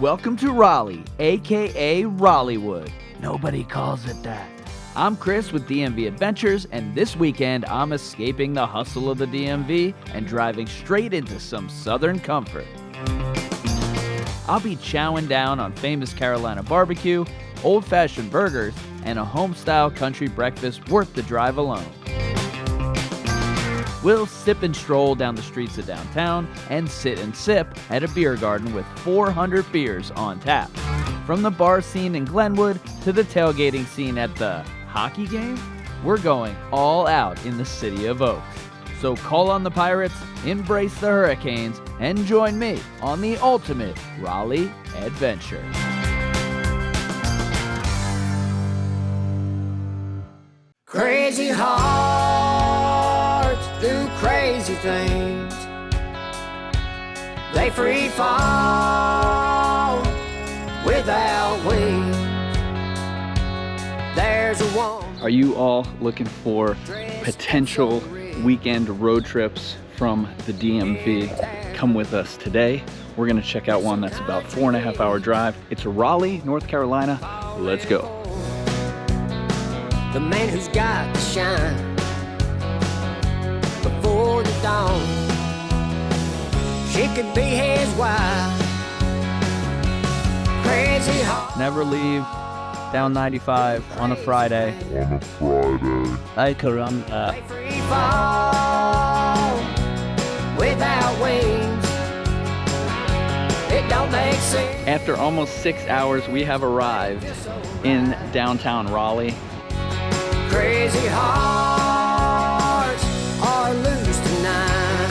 Welcome to Raleigh, aka Raleighwood. Nobody calls it that. I'm Chris with DMV Adventures, and this weekend I'm escaping the hustle of the DMV and driving straight into some southern comfort. I'll be chowing down on famous Carolina barbecue, old-fashioned burgers, and a home-style country breakfast worth the drive alone. We'll sip and stroll down the streets of downtown and sit and sip at a beer garden with 400 beers on tap. From the bar scene in Glenwood to the tailgating scene at the hockey game, we're going all out in the city of Oaks. So call on the Pirates, embrace the Hurricanes, and join me on the ultimate Raleigh adventure. Crazy hearts do crazy things. They free fall without wings. There's a one. Are you all looking for potential weekend road trips from the DMV? Come with us today. We're gonna check out one that's about 4.5 hour drive. It's Raleigh, North Carolina. Let's go. The man who's got the shine before the dawn. She could be his wife. Crazy heart. Never leave down 95 on a Friday. Ay caramba. They free fall without wings. It don't make sense. After almost 6 hours, we have arrived in downtown Raleigh. Crazy hearts are loose tonight.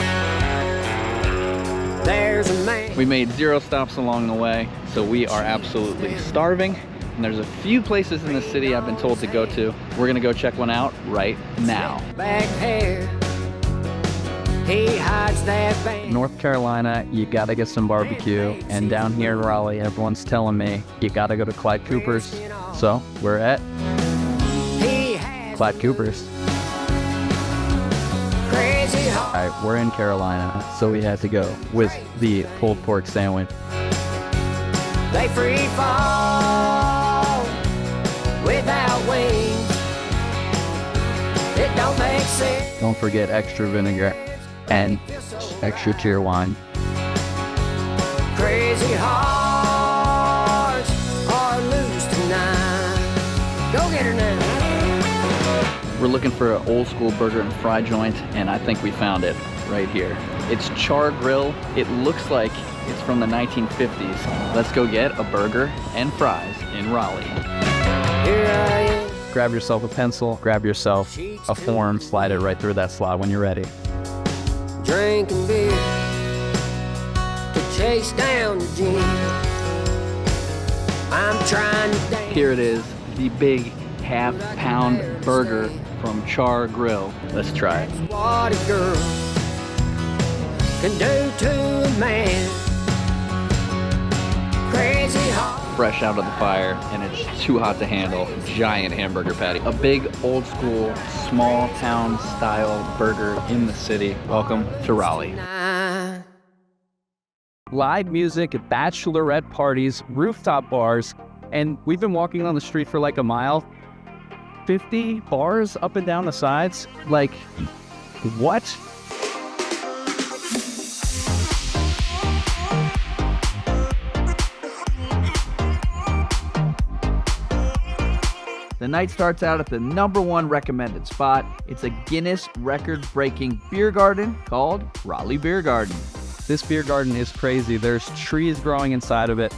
There's a man. We made 0 stops along the way, so we are absolutely starving. And there's a few places in the city I've been told to go to. We're gonna go check one out right now. Back hair. He hides that band. North Carolina, you gotta get some barbecue. And down here in Raleigh, everyone's telling me you gotta go to Clyde Cooper's. So we're at He has Clyde Cooper's. crazy heart. All right, we're in Carolina, so we had to go with the pulled pork sandwich. They free fall without wings. It don't make sense. Don't forget extra vinegar and extra cheer wine. Crazy hearts are loose tonight. Go get her now. We're looking for an old school burger and fry joint, and I think we found it right here. It's Char Grill. It looks like it's from the 1950s. Let's go get a burger and fries in Raleigh. Here I am. Grab yourself a pencil, grab yourself a form, slide it right through that slot when you're ready. Drinking beer to chase down the dream. I'm trying to dance. Here it is, the big half-pound burger from Char Grill. Let's try it. What a girl can do to a man. Crazy heart. Fresh out of the fire, and it's too hot to handle. Giant hamburger patty. A big old school, small town style burger in the city. Welcome to Raleigh. Live music, bachelorette parties, rooftop bars, and we've been walking on the street for like a mile. 50 bars up and down the sides? Like, what? The night starts out at the #1 recommended spot. It's a Guinness record-breaking beer garden called Raleigh Beer Garden. This beer garden is crazy. There's trees growing inside of it.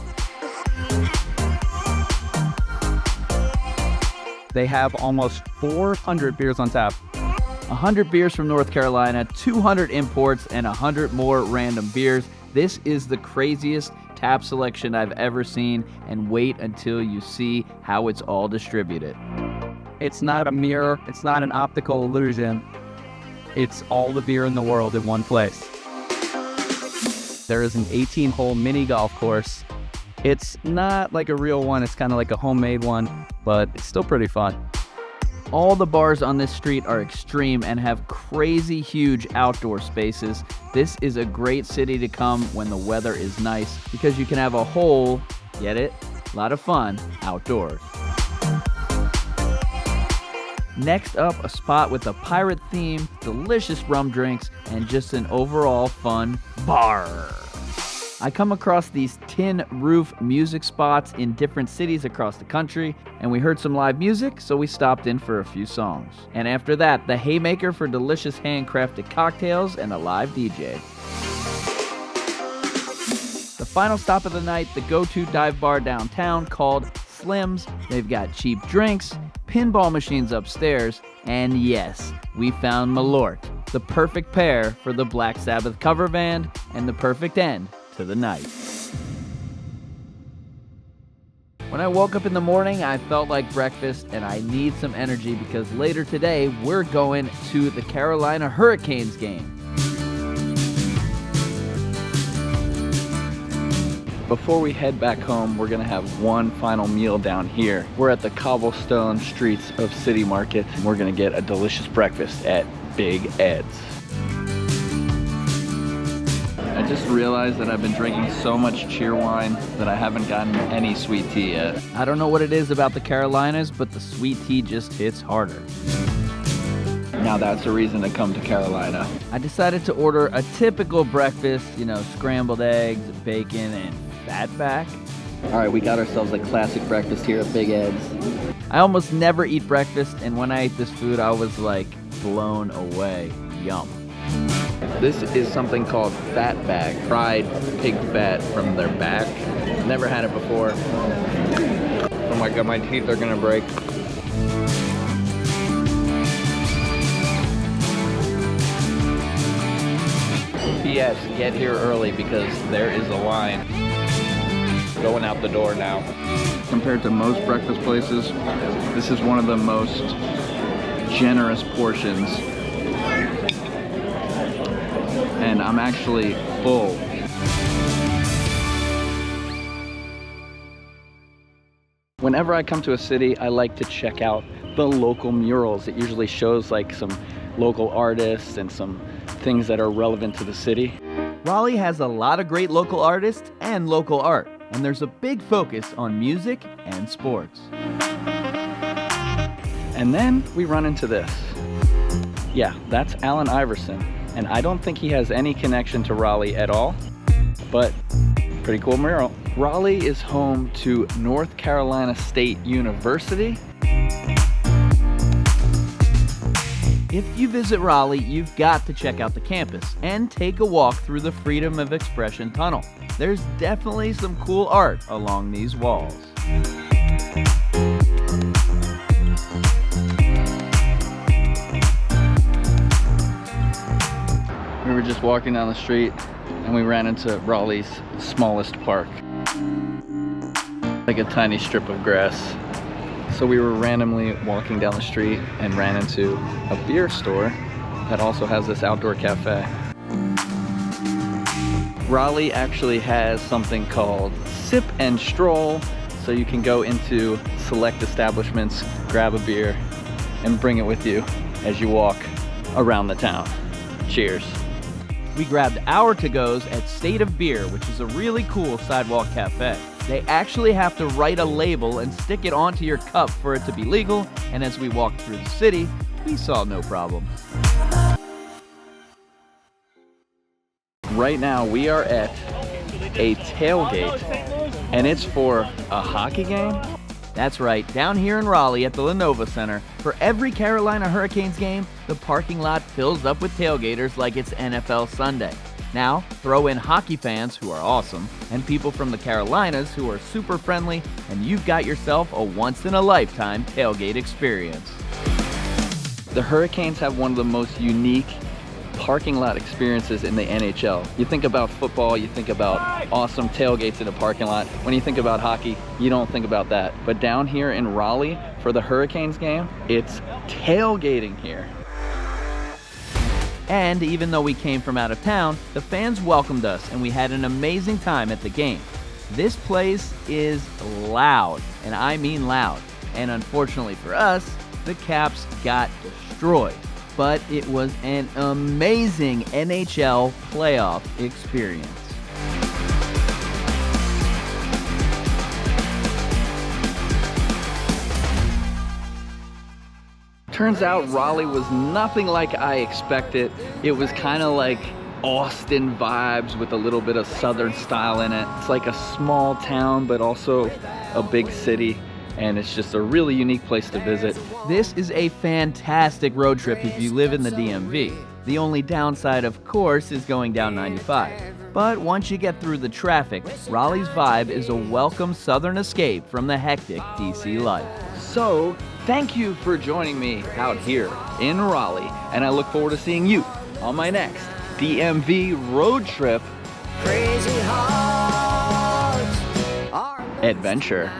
They have almost 400 beers on tap. 100 beers from North Carolina, 200 imports, and 100 more random beers. This is the craziest tap selection I've ever seen, and wait until you see how it's all distributed. It's not a mirror, it's not an optical illusion. It's all the beer in the world in one place. There is an 18-hole mini golf course. It's not like a real one, it's kind of like a homemade one, but it's still pretty fun. All the bars on this street are extreme and have crazy huge outdoor spaces. This is a great city to come when the weather is nice because you can have a whole, get it? A lot of fun outdoors. Next up, a spot with a pirate theme, delicious rum drinks, and just an overall fun bar. I come across these tin roof music spots in different cities across the country, and we heard some live music, so we stopped in for a few songs. And after that, the Haymaker for delicious handcrafted cocktails and a live DJ. The final stop of the night, the go-to dive bar downtown called Slim's. They've got cheap drinks, pinball machines upstairs, and yes, we found Malort, the perfect pair for the Black Sabbath cover band and the perfect end to the night. When I woke up in the morning, I felt like breakfast and I need some energy because later today we're going to the Carolina Hurricanes game. Before we head back home, we're gonna have one final meal down here. We're at the cobblestone streets of City Market, and we're gonna get a delicious breakfast at Big Ed's. I just realized that I've been drinking so much cheer wine that I haven't gotten any sweet tea yet. I don't know what it is about the Carolinas, but the sweet tea just hits harder. Now that's a reason to come to Carolina. I decided to order a typical breakfast, scrambled eggs, bacon, and fatback. All right, we got ourselves a classic breakfast here at Big Ed's. I almost never eat breakfast, and when I ate this food, I was like blown away. Yum. This is something called fatback, fried pig fat from their back. Never had it before. Oh my God, my teeth are gonna break. P.S. Get here early because there is a line going out the door now. Compared to most breakfast places, this is one of the most generous portions. And I'm actually full. Whenever I come to a city, I like to check out the local murals. It usually shows like some local artists and some things that are relevant to the city. Raleigh has a lot of great local artists and local art, and there's a big focus on music and sports. And then we run into this. Yeah, that's Allen Iverson, and I don't think he has any connection to Raleigh at all, but pretty cool mural. Raleigh is home to North Carolina State University. If you visit Raleigh, you've got to check out the campus and take a walk through the Freedom of Expression Tunnel. There's definitely some cool art along these walls. We were just walking down the street and we ran into Raleigh's smallest park. Like a tiny strip of grass. So we were randomly walking down the street and ran into a beer store that also has this outdoor cafe. Raleigh actually has something called Sip and Stroll, so you can go into select establishments, grab a beer, and bring it with you as you walk around the town. Cheers. We grabbed our to-goes at State of Beer, which is a really cool sidewalk cafe. They actually have to write a label and stick it onto your cup for it to be legal, and as we walked through the city, we saw no problem. Right now we are at a tailgate, and it's for a hockey game? That's right, down here in Raleigh at the Lenovo Center, for every Carolina Hurricanes game, the parking lot fills up with tailgaters like it's NFL Sunday. Now, throw in hockey fans, who are awesome, and people from the Carolinas, who are super friendly, and you've got yourself a once-in-a-lifetime tailgate experience. The Hurricanes have one of the most unique parking lot experiences in the NHL. You think about football, you think about awesome tailgates in a parking lot. When you think about hockey, you don't think about that. But down here in Raleigh, for the Hurricanes game, it's tailgating here. And even though we came from out of town, the fans welcomed us and we had an amazing time at the game. This place is loud, and I mean loud. And unfortunately for us, the Caps got destroyed, but it was an amazing NHL playoff experience. Turns out Raleigh was nothing like I expected. It was kind of like Austin vibes with a little bit of Southern style in it. It's like a small town, but also a big city, and it's just a really unique place to visit. This is a fantastic road trip if you live in the DMV. The only downside, of course, is going down 95. But once you get through the traffic, Raleigh's vibe is a welcome southern escape from the hectic DC life. So, thank you for joining me out here in Raleigh, and I look forward to seeing you on my next DMV road trip Crazy hearts are adventure.